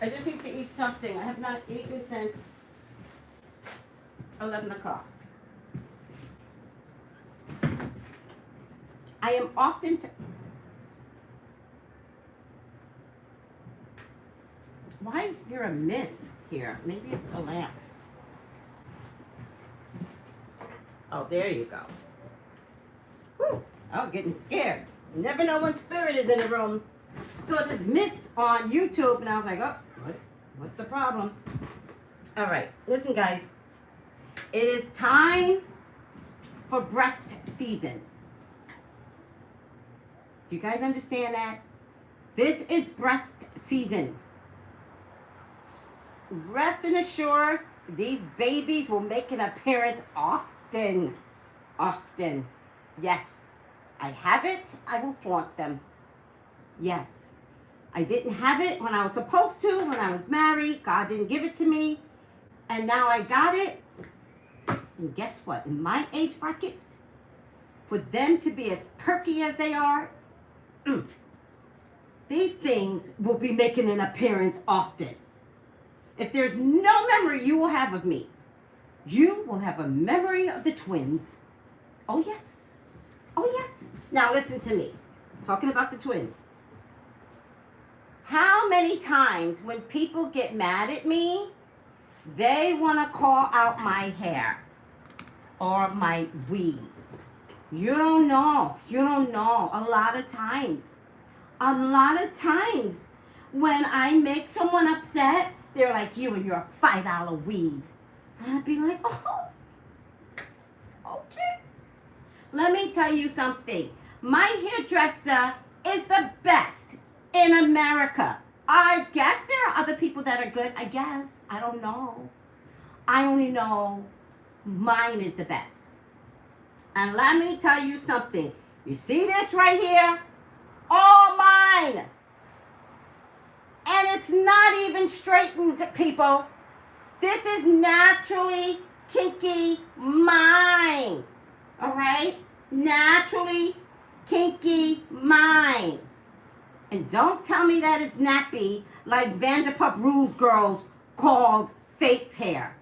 I just need to eat something. I have not eaten since 11 o'clock. I am often... Why is there a mist here? Maybe it's the lamp. Oh, there you go. Whew, I was getting scared. You never know when spirit is in the room. I saw this mist on YouTube, and I was like, oh, what's the problem? All right, listen, guys. It is time for breast season. Do you guys understand that? This is breast season. Rest and assured, these babies will make an appearance often. Often. Yes. I have it. I will flaunt them. Yes. I didn't have it when I was supposed to, when I was married. God didn't give it to me. And now I got it. And guess what? In my age bracket, for them to be as perky as they are, these things will be making an appearance often. If there's no memory you will have of me, you will have a memory of the twins. Oh, yes. Oh, yes. Now, listen to me. Talking about the twins. How many times when people get mad at me, they want to call out my hair or my weave? You don't know. You don't know. A lot of times. When I make someone upset, they're like, you and your $5 weave. And I'd be like, oh, okay. Let me tell you something. My hairdresser is the best in America. I guess there are other people that are good. I guess. I don't know. I only know mine is the best. And let me tell you something. You see this right here? All mine. And it's not even straightened, people. This is naturally kinky mine. All right? Naturally kinky mine. And don't tell me that it's nappy like Vanderpump Rules girls called Faith's hair.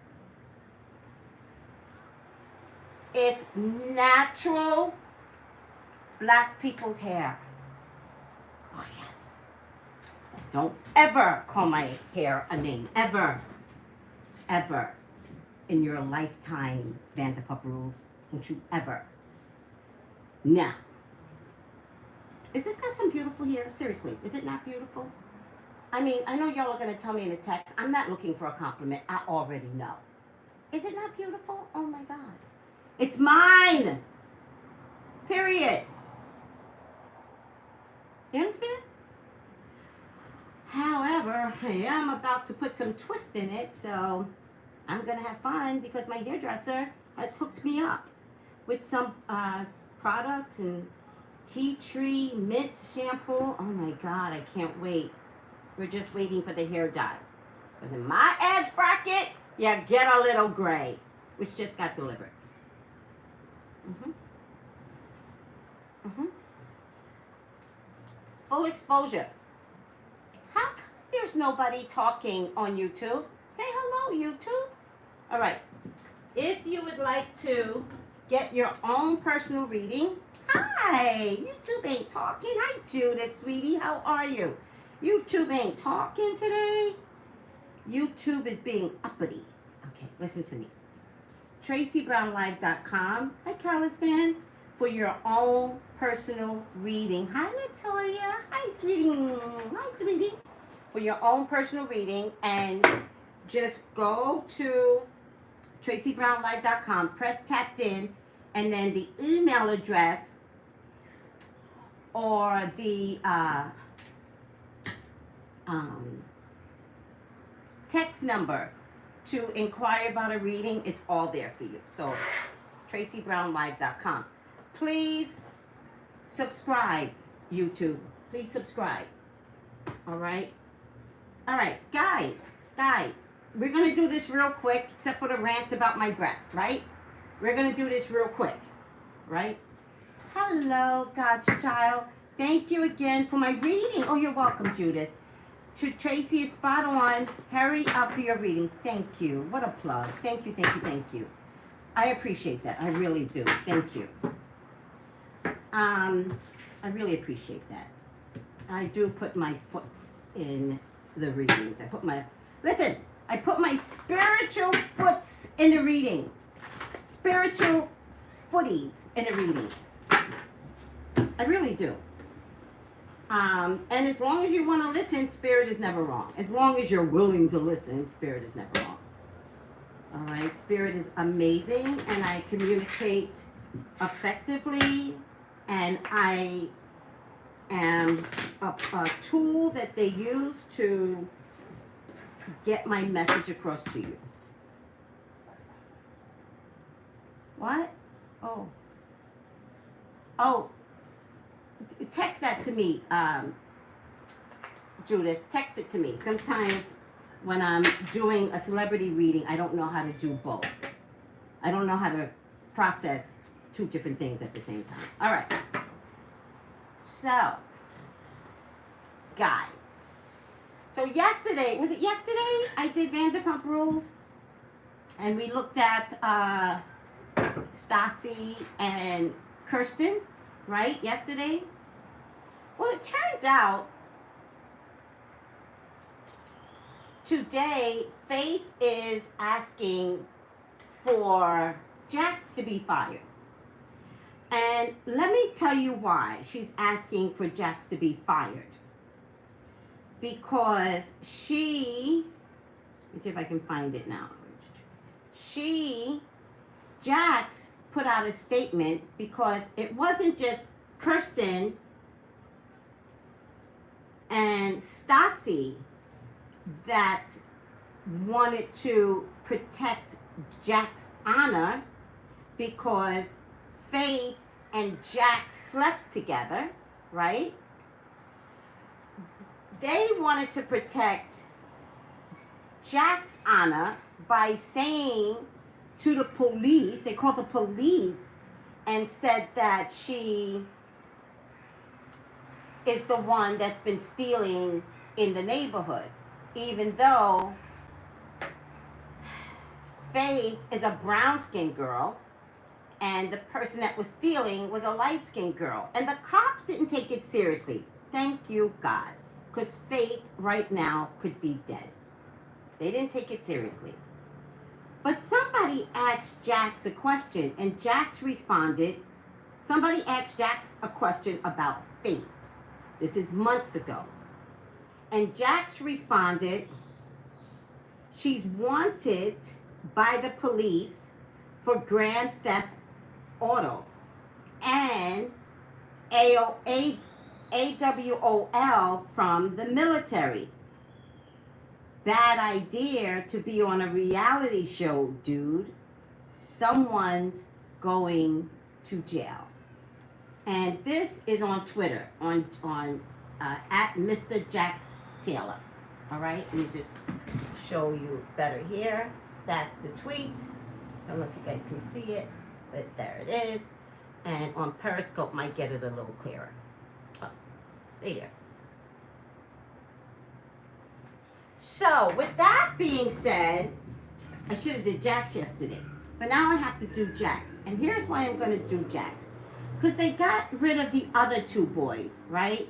It's natural black people's hair. Oh, yes. Don't ever call my hair a name. Ever. Ever. In your lifetime, Vanderpump Rules. Don't you ever. Now. Is this not some beautiful hair? Seriously, is it not beautiful? I mean, I know y'all are going to tell me in the text. I'm not looking for a compliment. I already know. Is it not beautiful? Oh, my God. It's mine. Period. You understand? However, I am about to put some twist in it, so I'm going to have fun because my hairdresser has hooked me up with some products and tea tree mint shampoo. Oh my God, I can't wait. We're just waiting for the hair dye. Because in my edge bracket, you get a little gray, which just got delivered. Full exposure. How come there's nobody talking on YouTube? Say hello, YouTube. All right. If you would like to get your own personal reading. Hi, YouTube ain't talking. Hi, Judith, sweetie. How are you? YouTube ain't talking today. YouTube is being uppity. Okay, listen to me. Traceybrownlive.com. Hi, Calistan. For your own personal reading. Hi, Latoya. Hi, sweetie. Hi, sweetie. For your own personal reading, and just go to TraceybrownLive.com, press tapped in, and then the email address or the text number to inquire about a reading, it's all there for you. So, TraceybrownLive.com. Please subscribe, YouTube. Please subscribe. All right? All right, guys, we're going to do this real quick, except for the rant about my breasts, right? We're going to do this real quick, right? Hello, God's child. Thank you again for my reading. Oh, you're welcome, Judith. Tracy is spot on. Hurry up for your reading. Thank you. What a plug. Thank you, thank you, thank you. I appreciate that. I really do. Thank you. I really appreciate that. I do put my foots in the readings. I put my spiritual foots in the reading. Spiritual footies in the reading. I really do. And as long as you want to listen, Spirit is never wrong. As long as you're willing to listen, Spirit is never wrong. All right, Spirit is amazing, and I communicate effectively, and I am a tool that they use to get my message across to you. What? Oh, text that to me, Judith. Text it to me. Sometimes when I'm doing a celebrity reading, I don't know how to do both. I don't know how to process two different things at the same time. All right. So, guys. So yesterday, was it yesterday? I did Vanderpump Rules. And we looked at Stassi and Kirsten, right? Yesterday. Well, it turns out today Faith is asking for Jax to be fired. And let me tell you why she's asking for Jax to be fired. Because let me see if I can find it now. Jax put out a statement because it wasn't just Kirsten and Stassi that wanted to protect Jax's honor because Faith and Jax slept together, right? They wanted to protect Jax's honor by saying to the police, they called the police and said that she is the one that's been stealing in the neighborhood, even though Faith is a brown-skinned girl and the person that was stealing was a light-skinned girl. And the cops didn't take it seriously. Thank you, God. Because Faith right now could be dead. They didn't take it seriously. But somebody asked Jax a question, and Jax responded. Somebody asked Jax a question about Faith. This is months ago. And Jax responded, she's wanted by the police for grand theft auto and AWOL from the military. Bad idea to be on a reality show, dude. Someone's going to jail. And this is on Twitter, on at Mr. Jax Taylor. All right, let me just show you better here. That's the tweet. I don't know if you guys can see it, but there it is. And on Periscope might get it a little clearer. Oh, stay there. So, with that being said, I should have did Jax yesterday. But now I have to do Jax. And here's why I'm going to do Jax. Because they got rid of the other two boys, right?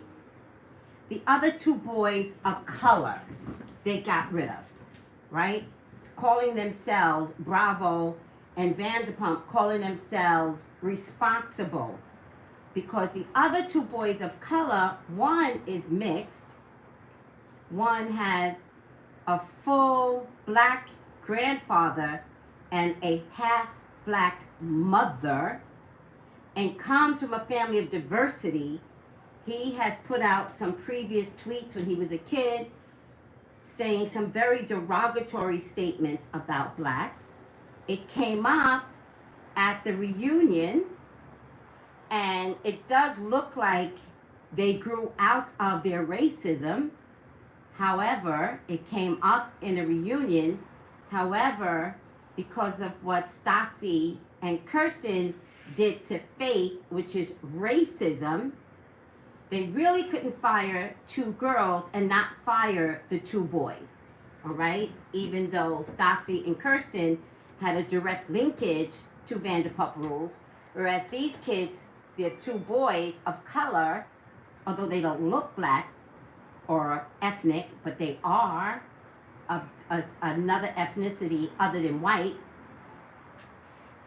The other two boys of color they got rid of, right? Calling themselves Bravo and Vanderpump, calling themselves responsible. Because the other two boys of color, one is mixed. One has a full black grandfather and a half black mother and comes from a family of diversity. He has put out some previous tweets when he was a kid saying some very derogatory statements about blacks. It came up at the reunion, and it does look like they grew out of their racism. However, it came up in a reunion. However, because of what Stassi and Kirsten did to Faith, which is racism, They really couldn't fire 2 girls and not fire the 2 boys. All right? Even though Stassi and Kirsten had a direct linkage to Vanderpump Rules, whereas these kids, they're 2 boys of color, although they don't look black or ethnic, but they are of another ethnicity other than white.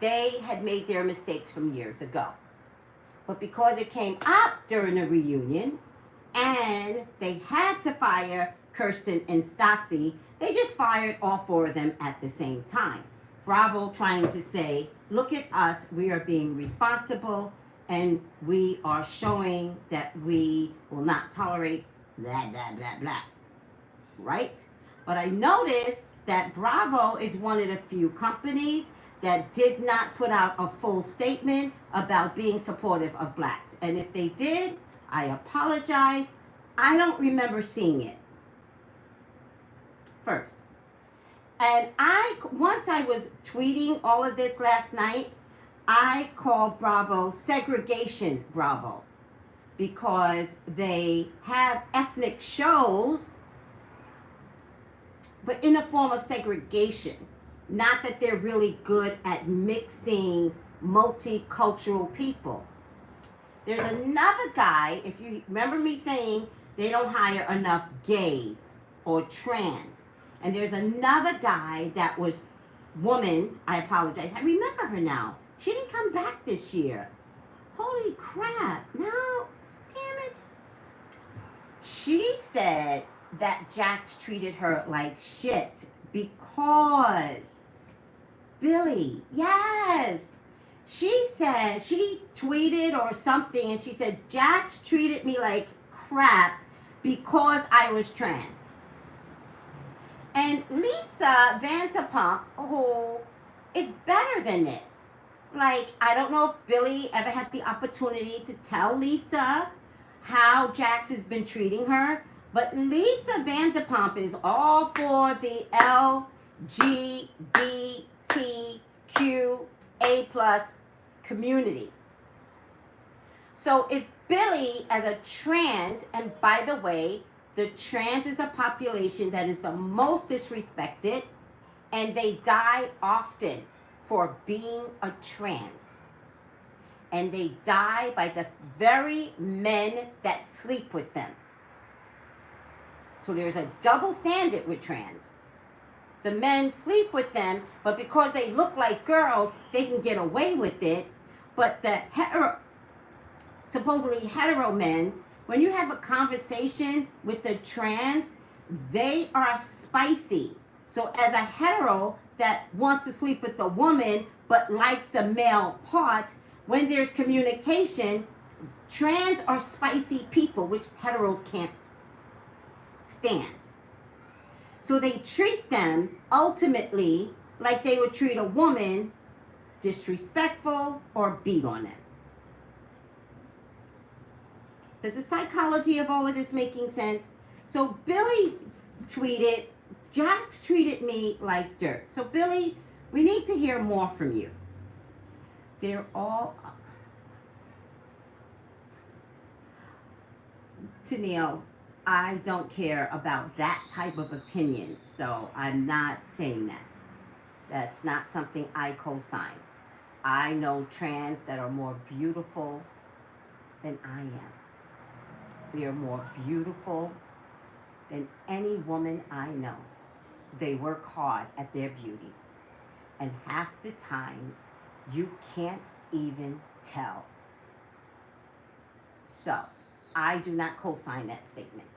They had made their mistakes from years ago. But because it came up during a reunion and they had to fire Kirsten and Stassi, they just fired all 4 of them at the same time. Bravo trying to say, look at us, we are being responsible and we are showing that we will not tolerate blah, blah, blah, blah. Right? But I noticed that Bravo is one of the few companies that did not put out a full statement about being supportive of blacks. And if they did, I apologize. I don't remember seeing it. First. And once I was tweeting all of this last night, I called Bravo Segregation Bravo, because they have ethnic shows, but in a form of segregation. Not that they're really good at mixing multicultural people. There's another guy, if you remember me saying they don't hire enough gays or trans. And there's another guy that was woman, I apologize, I remember her now. She didn't come back this year. Holy crap, no, damn it. She said that Jax treated her like shit because Billy, yes. She said, she tweeted or something and she said, Jax treated me like crap because I was trans. And Lisa Vanderpump, who is better than this. Like, I don't know if Billy ever had the opportunity to tell Lisa how Jax has been treating her, but Lisa Vanderpump is all for the LGBTQA+ community. So if Billy, as a trans, and by the way, the trans is a population that is the most disrespected, and they die often for being a trans. And they die by the very men that sleep with them. So there's a double standard with trans. The men sleep with them, but because they look like girls, they can get away with it. But the supposedly hetero men, when you have a conversation with the trans, they are spicy. So as a hetero that wants to sleep with the woman but likes the male parts, when there's communication, trans are spicy people, which heteros can't stand. So they treat them ultimately like they would treat a woman, disrespectful or beat on them. Does the psychology of all of this making sense? So Billy tweeted, Jax treated me like dirt. So Billy, we need to hear more from you. They're all... Tennille, I don't care about that type of opinion, so I'm not saying that. That's not something I co-sign. I know trans that are more beautiful than I am. They are more beautiful than any woman I know. They work hard at their beauty. And half the times, you can't even tell. So, I do not co-sign that statement.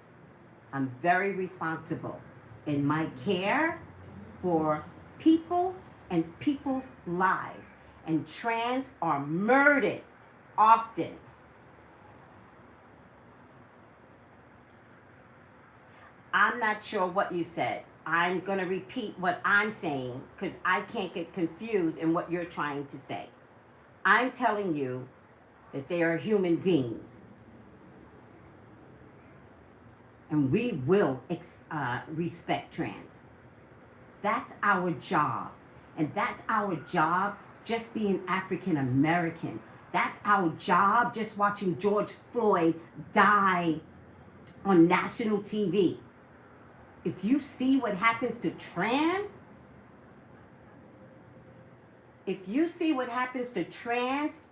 I'm very responsible in my care for people and people's lives. And trans are murdered often. I'm not sure what you said. I'm going to repeat what I'm saying because I can't get confused in what you're trying to say. I'm telling you that they are human beings. And we will respect trans. That's our job. And that's our job just being African American. That's our job, just watching George Floyd die on national TV. If you see what happens to trans,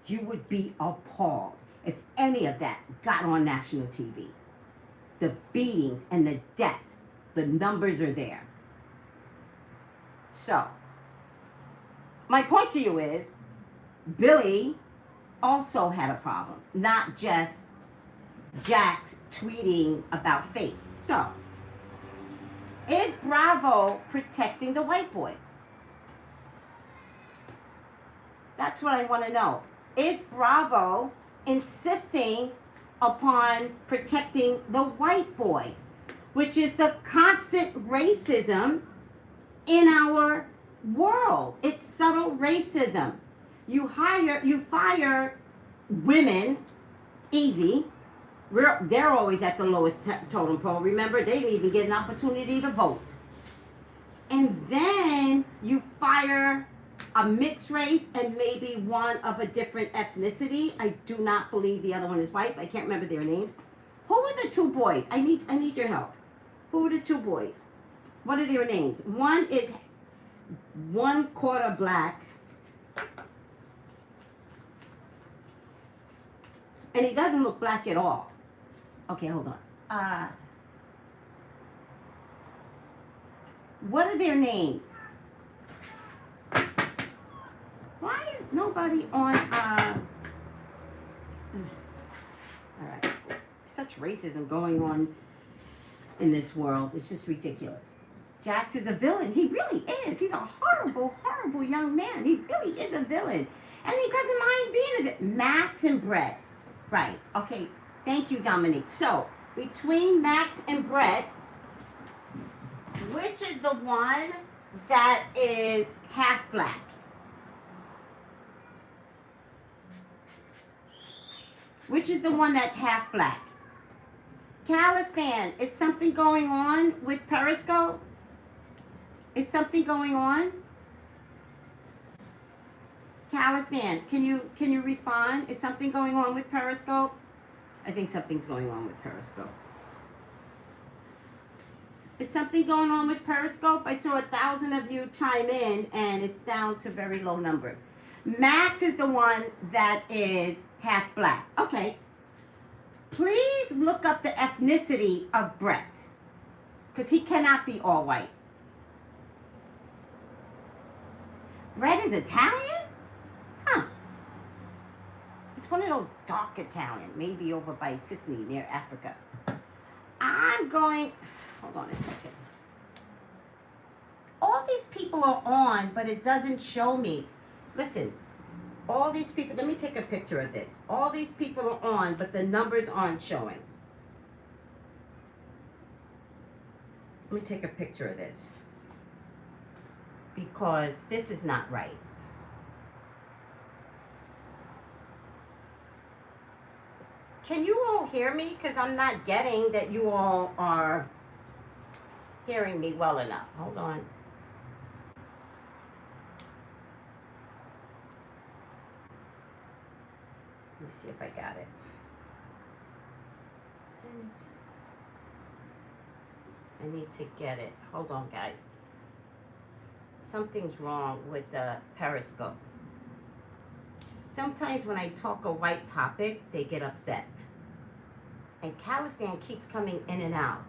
you would be appalled if any of that got on national TV. The beatings and the death, the numbers are there. So, my point to you is, Billy also had a problem, not just Jax tweeting about Faith. So, is Bravo protecting the white boy? That's what I want to know. Is Bravo insisting upon protecting the white boy, which is the constant racism in our world? It's subtle racism. You fire women easy. They're always at the lowest totem pole. Remember, they didn't even get an opportunity to vote. And then you fire a mixed race and maybe one of a different ethnicity. I do not believe the other one is white. I can't remember their names. Who are the two boys? I need your help. Who are the two boys? What are their names? One is 1/4 black. And he doesn't look black at all. Okay, hold on. What are their names? Why is nobody on, alright. Such racism going on in this world. It's just ridiculous. Jax is a villain. He really is. He's a horrible, horrible young man. He really is a villain. And he doesn't mind being a villain. Max and Brett. Right. Okay. Thank you, Dominique. So, between Max and Brett, which is the one that is half black? Which is the one that's half black? Calistan, is something going on with Periscope? Is something going on? Calistan, can you respond? Is something going on with Periscope? I think something's going on with Periscope. Is something going on with Periscope? I saw 1,000 of you chime in and it's down to very low numbers. Max is the one that is half black. Okay. Please look up the ethnicity of Brett, because he cannot be all white. Brett is Italian? Huh. It's one of those dark Italian, maybe over by Sicily near Africa. Hold on a second. All these people are on, but it doesn't show me. Listen, all these people, let me take a picture of this. All these people are on, but the numbers aren't showing. Let me take a picture of this, because this is not right. Can you all hear me? Because I'm not getting that you all are hearing me well enough. Hold on. Let me see if I got it. I need to get it. Hold on, guys. Something's wrong with the Periscope. Sometimes when I talk a white topic, they get upset. And Calistan keeps coming in and out.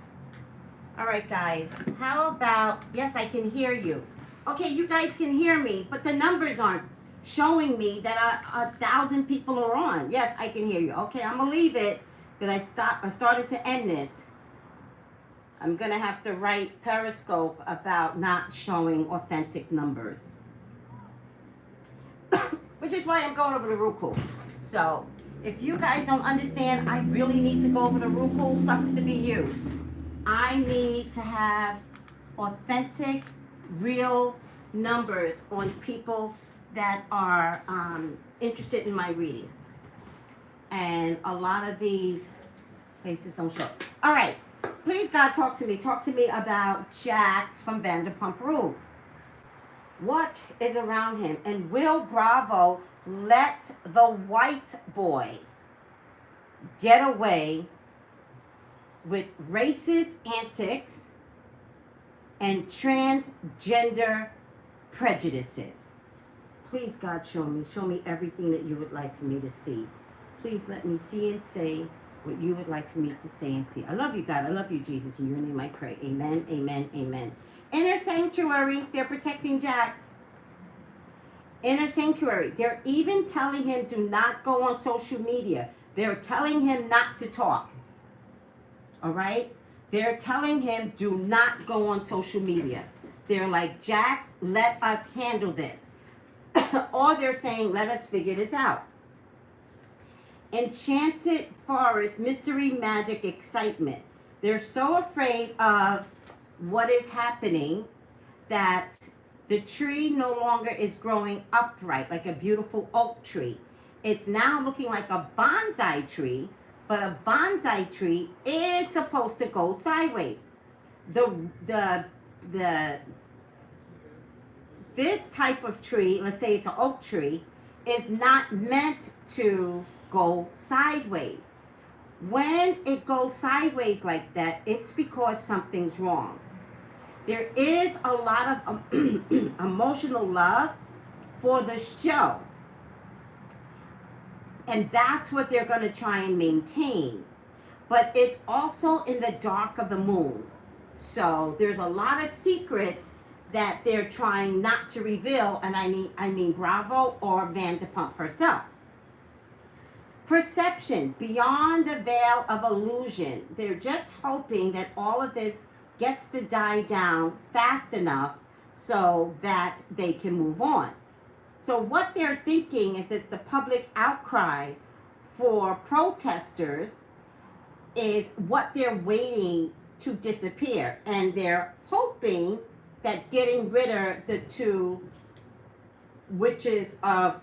All right, guys. How about, yes, I can hear you. Okay, you guys can hear me, but the numbers aren't showing me that 1,000 people are on. Yes, I can hear you. Okay, I'm gonna leave it because I started to end this. I'm gonna have to write Periscope about not showing authentic numbers. Which is why I'm going over the Roku. So, if you guys don't understand, I really need to go over the Roku. Sucks to be you. I need to have authentic, real numbers on people that are interested in my readings. And a lot of these places don't show. All right. Please, God, talk to me. Talk to me about Jax from Vanderpump Rules. What is around him? And will Bravo let the white boy get away with racist antics and transgender prejudices. Please, God, show me everything that you would like for me to see. Please let me see and say what you would like for me to say and see. I love you, God. I love you, Jesus. In your name I pray. Amen, amen, amen. Inner sanctuary, they're protecting Jax. Inner sanctuary, they're even telling him do not go on social media. They're telling him not to talk. All right? They're telling him do not go on social media. They're like, Jax, let us handle this. Or they're saying, let us figure this out. Enchanted forest, mystery, magic, excitement. They're so afraid of what is happening that the tree no longer is growing upright like a beautiful oak tree. It's now looking like a bonsai tree, but a bonsai tree is supposed to go sideways. This type of tree, let's say it's an oak tree, is not meant to go sideways. When it goes sideways like that, it's because something's wrong. There is a lot of emotional love for the show. And that's what they're going to try and maintain. But it's also in the dark of the moon. So there's a lot of secrets that they're trying not to reveal. And I mean Bravo or Vanderpump herself. Perception, beyond the veil of illusion. They're just hoping that all of this gets to die down fast enough so that they can move on. So what they're thinking is that the public outcry for protesters is what they're waiting to disappear. And they're hoping that getting rid of the two witches of,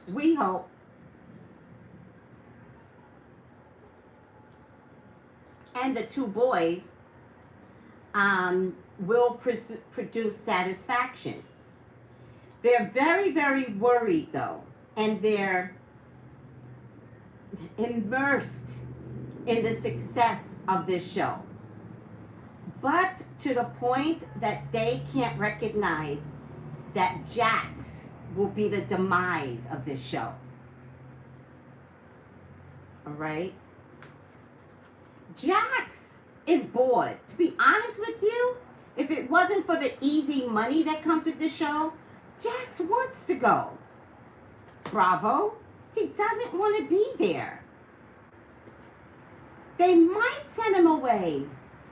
we hope, and the two boys will produce satisfaction. They're very, very worried though, and they're immersed in the success of this show. But to the point that they can't recognize that Jax will be the demise of this show. All right? Jax is bored. To be honest with you, if it wasn't for the easy money that comes with the show, Jax wants to go. Bravo, he doesn't want to be there. They might send him away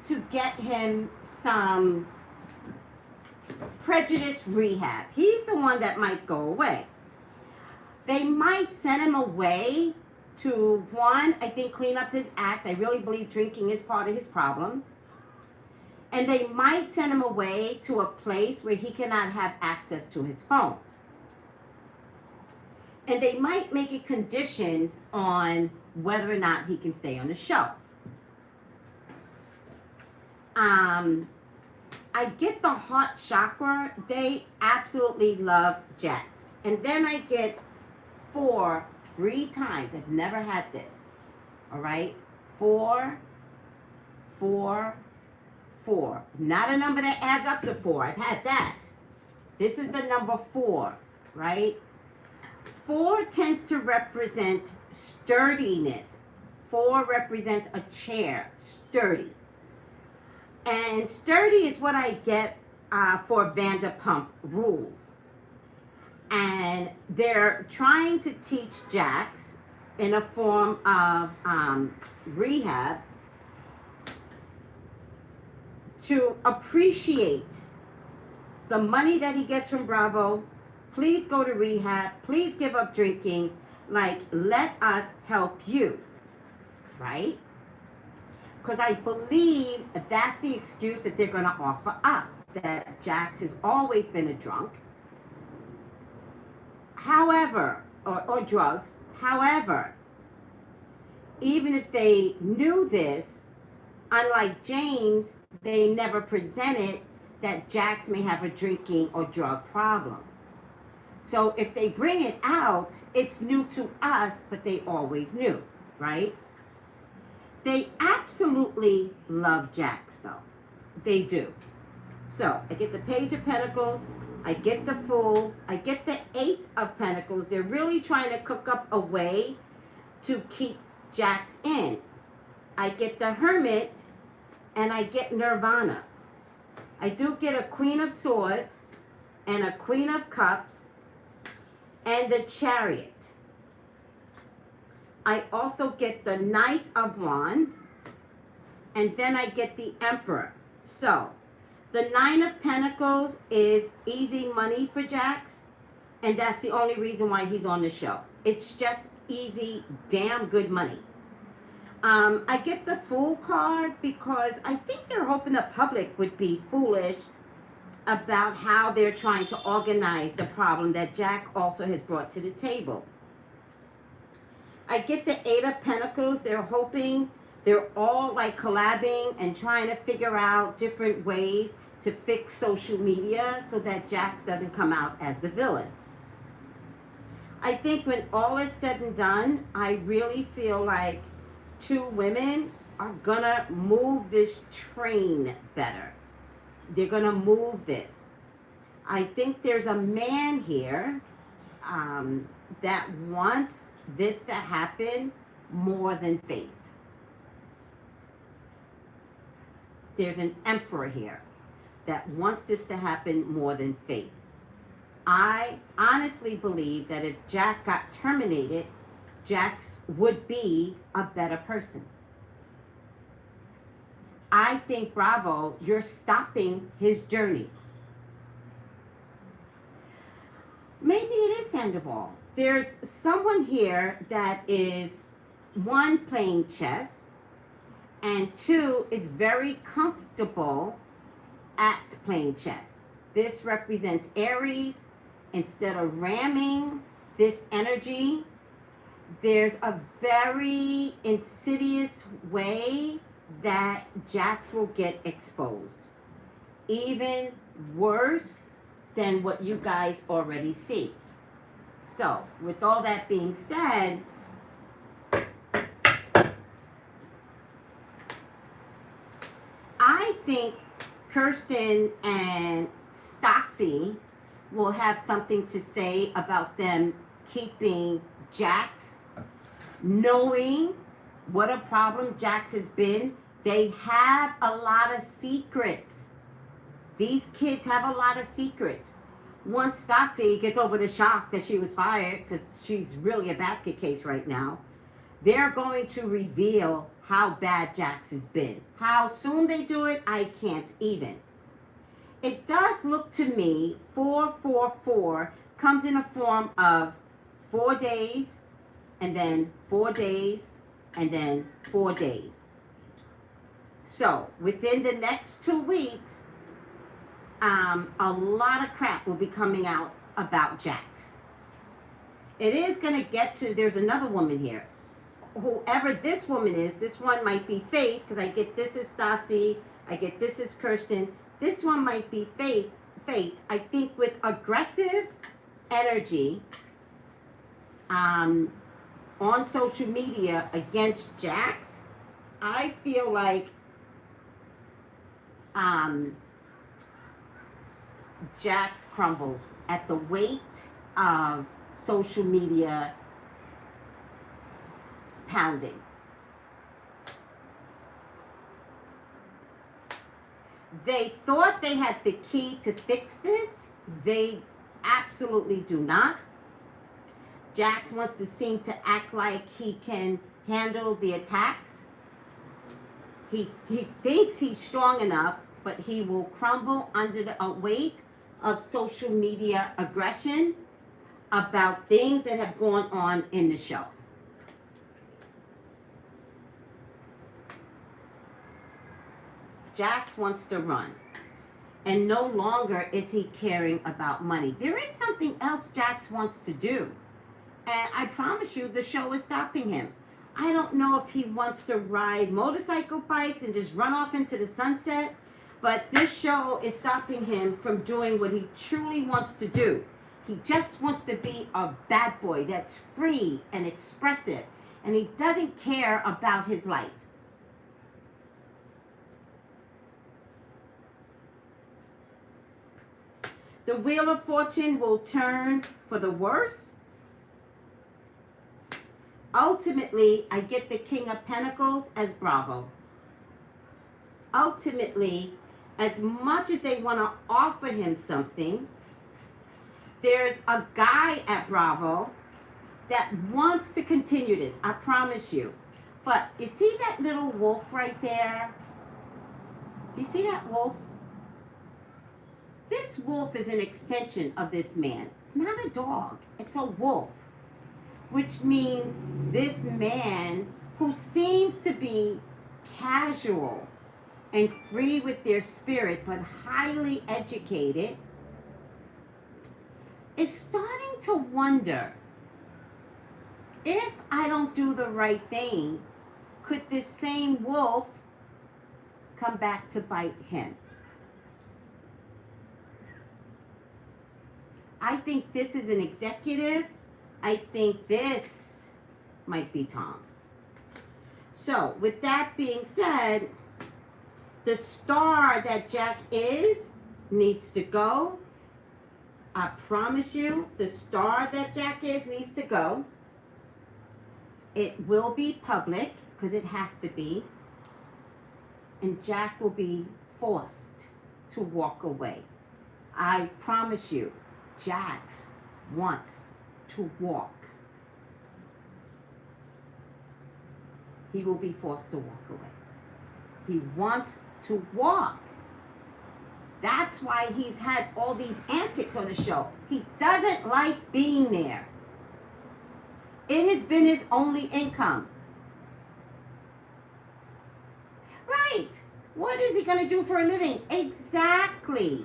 to get him some prejudice rehab. He's the one that might go away. They might send him away to, one, I think, clean up his act. I really believe drinking is part of his problem. And they might send him away to a place where he cannot have access to his phone. And they might make it conditioned on whether or not he can stay on the show. I get the heart chakra. They absolutely love Jax. And then I get 4 3 times. I've never had this. All right? 4, 4, 4. Not a number that adds up to 4. I've had that. This is the number 4, right? 4 tends to represent sturdiness. 4 represents a chair, sturdy. And sturdy is what I get for Vanderpump Rules. And they're trying to teach Jax in a form of rehab to appreciate the money that he gets from Bravo. Please go to rehab. Please give up drinking. Like, let us help you. Right? Because I believe that's the excuse that they're going to offer up. That Jax has always been a drunk. However, or drugs. However, even if they knew this, unlike James, they never presented that Jax may have a drinking or drug problem. So if they bring it out, it's new to us, but they always knew, right? They absolutely love Jax, though. They do. So I get the Page of Pentacles, I get the Fool, I get the Eight of Pentacles. They're really trying to cook up a way to keep Jax in. I get the Hermit, and I get Nirvana. I do get a Queen of Swords, and a Queen of Cups, and the Chariot. I also get the Knight of Wands, and then I get the Emperor. So, the Nine of Pentacles is easy money for Jax, and that's the only reason why he's on the show. It's just easy, damn good money. I get the Fool card because I think they're hoping the public would be foolish about how they're trying to organize the problem that Jack also has brought to the table. I get the Eight of Pentacles. They're hoping, they're all like collabing and trying to figure out different ways to fix social media so that Jax doesn't come out as the villain. I think when all is said and done, I really feel like two women are gonna move this train better. They're gonna move this. I think there's a man here that wants this to happen more than Faith. There's an Emperor here that wants this to happen more than Faith. I honestly believe that if Jack got terminated, Jax would be a better person. I think, Bravo, you're stopping his journey. Maybe it is Sandoval. There's someone here that is, one, playing chess, and two, is very comfortable at playing chess. This represents Aries. Instead of ramming this energy, there's a very insidious way that Jax will get exposed. Even worse than what you guys already see. So, with all that being said, I think Kirsten and Stassi will have something to say about them keeping Jax, knowing what a problem Jax has been. They have a lot of secrets. These kids have a lot of secrets. Once Stassi gets over the shock that she was fired, because she's really a basket case right now, they're going to reveal how bad Jax has been. How soon they do it, I can't even. It does look to me, 444 comes in a form of 4 days, and then 4 days, and then 4 days. So, within the next 2 weeks, a lot of crap will be coming out about Jax. It is going to get to, there's another woman here. Whoever this woman is, this one might be Faith, because I get this is Stassi, I get this is Kirsten. This one might be Faith. I think with aggressive energy on social media against Jax, I feel like Jax crumbles at the weight of social media pounding. They thought they had the key to fix this. They absolutely do not. Jax wants to seem to act like he can handle the attacks. He thinks he's strong enough, but he will crumble under the weight of social media aggression about things that have gone on in the show. Jax wants to run, and no longer is he caring about money. There is something else Jax wants to do, and I promise you the show is stopping him. I don't know if he wants to ride motorcycle bikes and just run off into the sunset, but this show is stopping him from doing what he truly wants to do. He just wants to be a bad boy that's free and expressive. And he doesn't care about his life. The Wheel of Fortune will turn for the worse. Ultimately, I get the King of Pentacles as Bravo. Ultimately, as much as they want to offer him something, there's a guy at Bravo that wants to continue this, I promise you. But you see that little wolf right there? Do you see that wolf? This wolf is an extension of this man. It's not a dog, it's a wolf. Which means this man, who seems to be casual and free with their spirit, but highly educated, is starting to wonder, if I don't do the right thing, could this same wolf come back to bite him? I think this is an executive. I think this might be Tom. So, with that being said, the star that Jack is needs to go. I promise you, the star that Jack is needs to go. It will be public, because it has to be. And Jack will be forced to walk away. I promise you, Jax wants to walk. He will be forced to walk away. He wants to walk. That's why he's had all these antics on the show. He doesn't like being there. It has been his only income. Right. What is he going to do for a living? Exactly.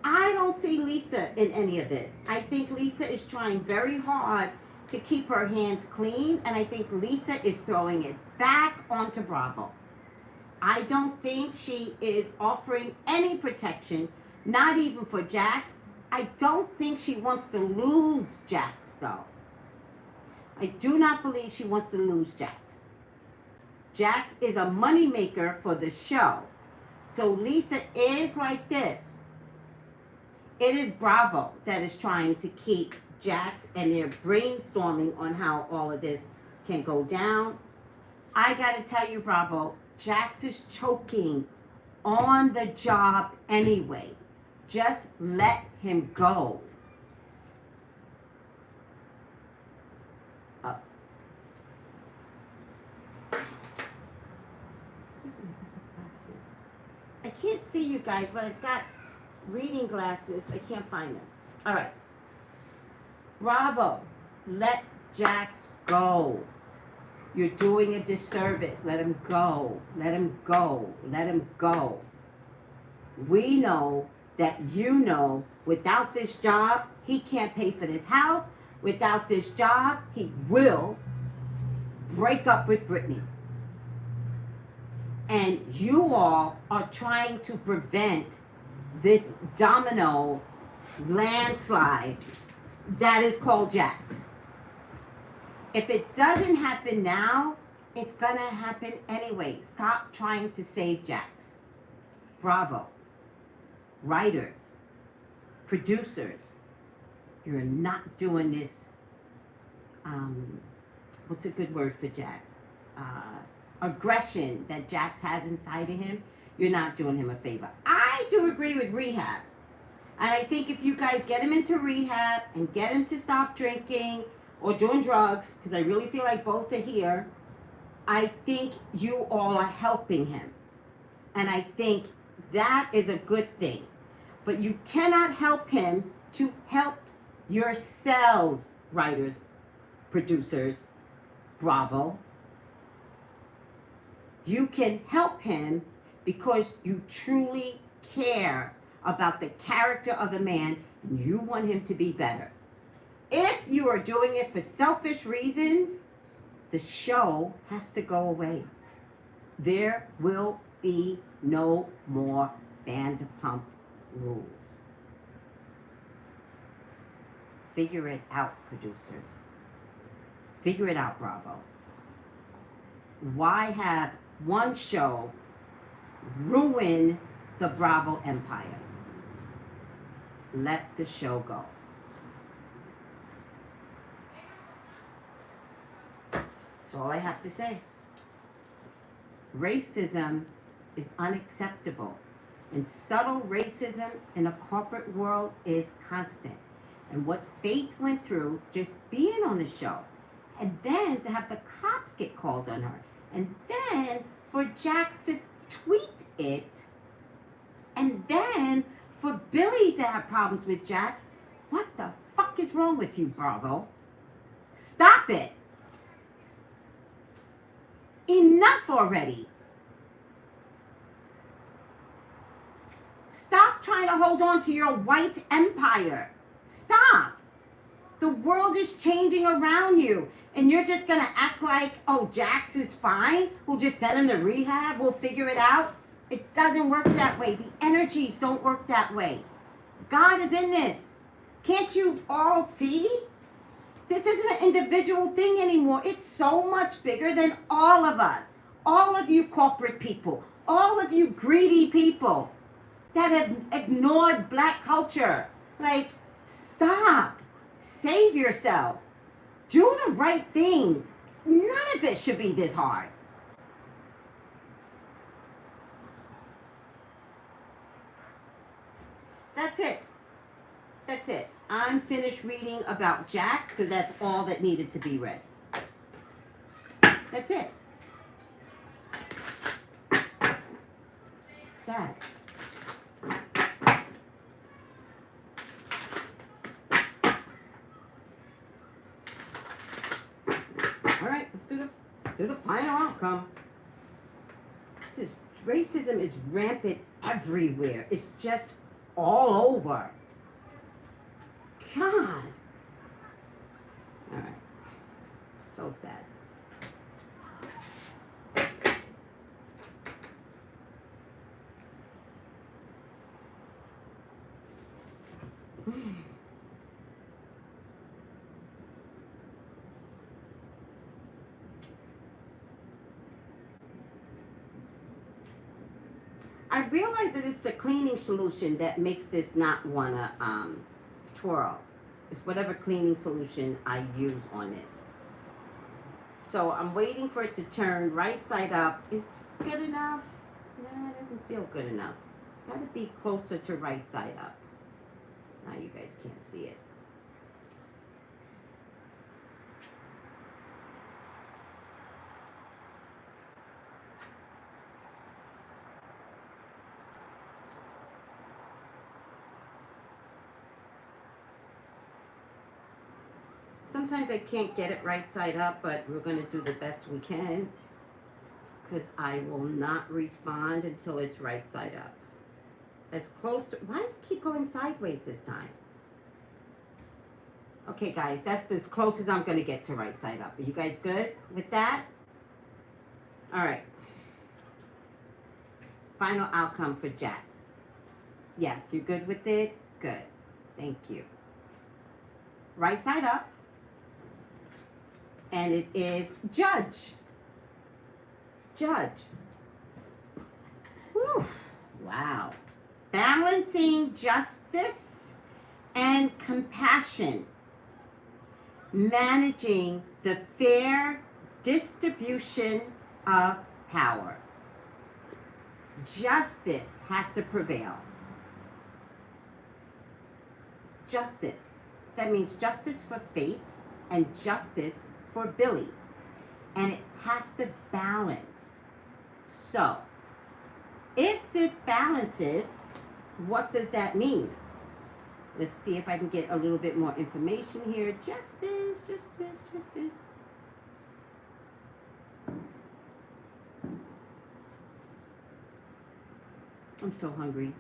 I don't see Lisa in any of this. I think Lisa is trying very hard to keep her hands clean, and I think Lisa is throwing it back onto Bravo. I don't think she is offering any protection, not even for Jax. I don't think she wants to lose Jax, though. I do not believe she wants to lose Jax. Jax is a moneymaker for the show. So Lisa is like this. It is Bravo that is trying to keep Jax, and they're brainstorming on how all of this can go down. I gotta tell you, Bravo, Jax is choking on the job anyway. Just let him go. Up. Where's my other glasses? I can't see you guys, but I've got reading glasses. I can't find them. All right. Bravo. Let Jax go. You're doing a disservice. Let him go. Let him go. Let him go. We know that you know without this job, he can't pay for this house. Without this job, he will break up with Brittany. And you all are trying to prevent this domino landslide that is called Jax. If it doesn't happen now, it's gonna happen anyway. Stop trying to save Jax. Bravo. Writers, producers, you're not doing this, what's a good word for Jax? Aggression that Jax has inside of him, you're not doing him a favor. I do agree with Rehab. And I think if you guys get him into rehab and get him to stop drinking or doing drugs, because I really feel like both are here, I think you all are helping him. And I think that is a good thing. But you cannot help him to help yourselves, writers, producers, Bravo. You can help him because you truly care about the character of the man and you want him to be better. If you are doing it for selfish reasons, the show has to go away. There will be no more Vanderpump Rules. Figure it out, producers. Figure it out, Bravo. Why have one show ruin the Bravo empire? Let the show go. That's all I have to say. Racism is unacceptable. And subtle racism in the corporate world is constant. And what Faith went through just being on the show, and then to have the cops get called on her, and then for Jax to tweet it, and then for Billy to have problems with Jax. What the fuck is wrong with you, Bravo? Stop it. Enough already. Stop trying to hold on to your white empire. Stop. The world is changing around you. And you're just going to act like, oh, Jax is fine. We'll just send him to rehab. We'll figure it out. It doesn't work that way. The energies don't work that way. God is in this. Can't you all see? This isn't an individual thing anymore. It's so much bigger than all of us. All of you corporate people. All of you greedy people that have ignored black culture. Like, stop. Save yourselves. Do the right things. None of it should be this hard. That's it. That's it. I'm finished reading about Jax because that's all that needed to be read. That's it. Sad. All right, let's do the final outcome. Racism is rampant everywhere. It's just all over. God. All right. So sad. I realize that it's the cleaning solution that makes this not want to twirl. It's whatever cleaning solution I use on this. So I'm waiting for it to turn right side up. Is it good enough? No, it doesn't feel good enough. It's got to be closer to right side up. Now you guys can't see it. Sometimes I can't get it right side up, but we're going to do the best we can because I will not respond until it's right side up. As close to... Why does it keep going sideways this time? Okay, guys, that's as close as I'm going to get to right side up. Are you guys good with that? All right. Final outcome for Jax. Yes, you're good with it? Good. Thank you. Right side up. And it is Judge. Judge. Whew. Wow. Balancing justice and compassion. Managing the fair distribution of power. Justice has to prevail. Justice. That means justice for Faith and justice for Billy. And it has to balance. So, if this balances, what does that mean? Let's see if I can get a little bit more information here. Justice, justice, justice. I'm so hungry.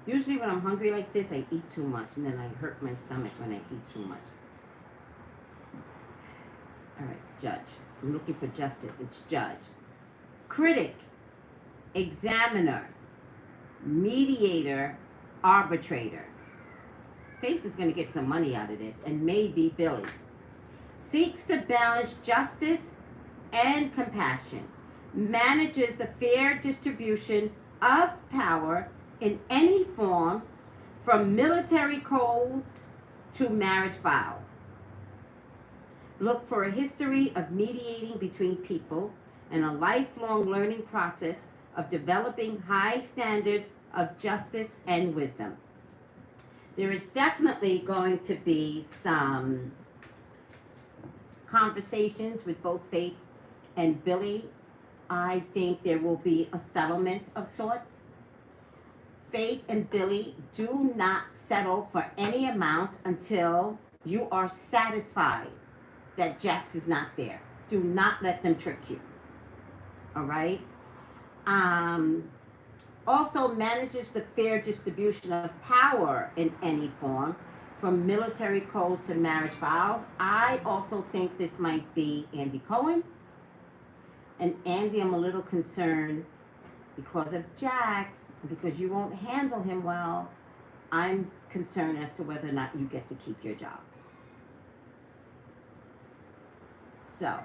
Usually when I'm hungry like this, I eat too much. And then I hurt my stomach when I eat too much. All right, judge. I'm looking for justice. It's judge. Critic. Examiner. Mediator. Arbitrator. Faith is going to get some money out of this, and maybe Billy. Seeks to balance justice and compassion. Manages the fair distribution of power in any form, from military codes to marriage vows. Look for a history of mediating between people and a lifelong learning process of developing high standards of justice and wisdom. There is definitely going to be some conversations with both Faith and Billy. I think there will be a settlement of sorts. Faith and Billy, do not settle for any amount until you are satisfied that Jax is not there. Do not let them trick you. All right? Also manages the fair distribution of power in any form, from military codes to marriage vows. I also think this might be Andy Cohen. And Andy, I'm a little concerned because of Jax, because you won't handle him well. I'm concerned as to whether or not you get to keep your job. So,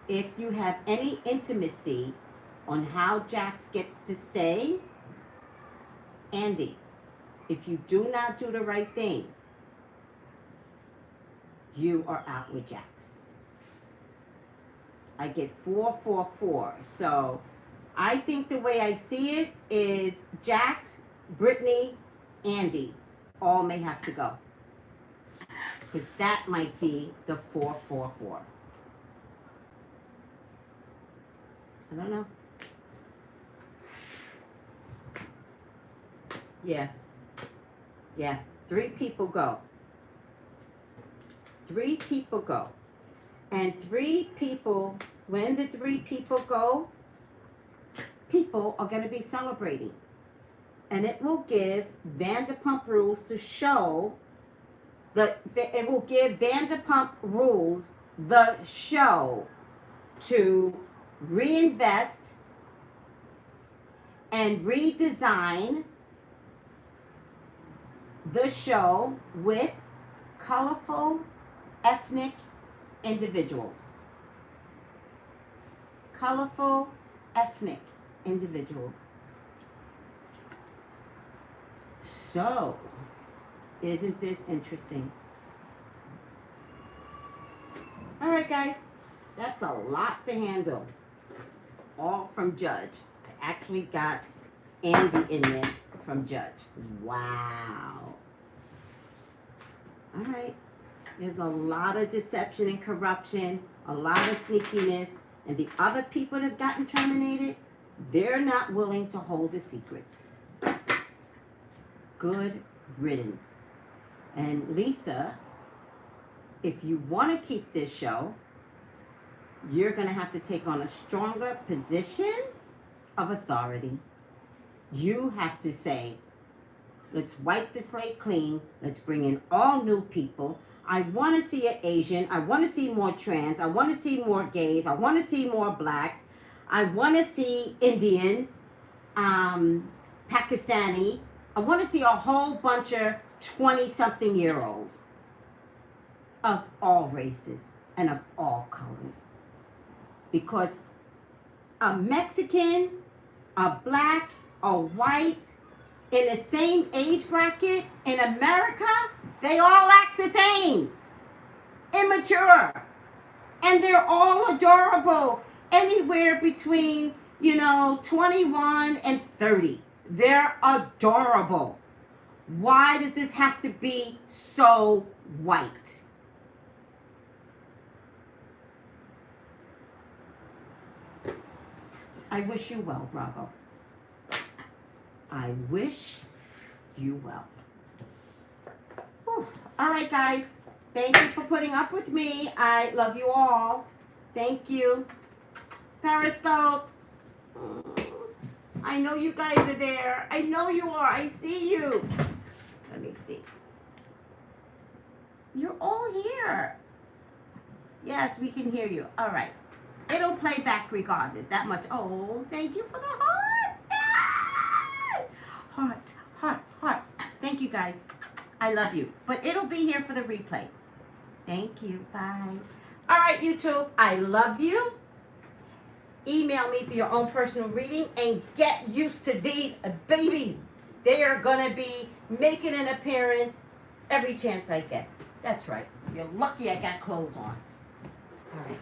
if you have any intimacy on how Jax gets to stay, Andy, if you do not do the right thing, you are out with Jax. I get 4, 4, 4. So I think the way I see it is Jax, Brittany, Andy all may have to go. Because that might be the 4, 4, 4. I don't know. Yeah. 3 people go. 3 people go. And 3 people, when the 3 people go, people are going to be celebrating. And it will give Vanderpump Rules to show, it will give Vanderpump Rules the show to reinvest and redesign the show with colorful ethnic individuals. Colorful ethnic individuals. So, isn't this interesting? All right, guys, that's a lot to handle. All from Judge. I actually got Andy in this from Judge. Wow. All right. There's a lot of deception and corruption, a lot of sneakiness, and the other people that have gotten terminated, they're not willing to hold the secrets. Good riddance. And Lisa, if you want to keep this show, you're going to have to take on a stronger position of authority. You have to say, let's wipe the slate clean. Let's bring in all new people. I want to see an Asian. I want to see more trans. I want to see more gays. I want to see more blacks. I want to see Indian, Pakistani. I want to see a whole bunch of 20-something-year-olds of all races and of all colors. Because a Mexican, a black, a white, in the same age bracket in America, they all act the same. Immature. And they're all adorable. Anywhere between, 21 and 30. They're adorable. Why does this have to be so white? I wish you well, Bravo. I wish you well. Whew. All right, guys. Thank you for putting up with me. I love you all. Thank you. Periscope. I know you guys are there. I know you are. I see you. Let me see. You're all here. Yes, we can hear you. All right. It'll play back regardless. That much. Oh, thank you for the hearts. Yes! Hearts, hearts, hearts. Thank you, guys. I love you. But it'll be here for the replay. Thank you. Bye. All right, YouTube. I love you. Email me for your own personal reading and get used to these babies. They are going to be making an appearance every chance I get. That's right. You're lucky I got clothes on. All right.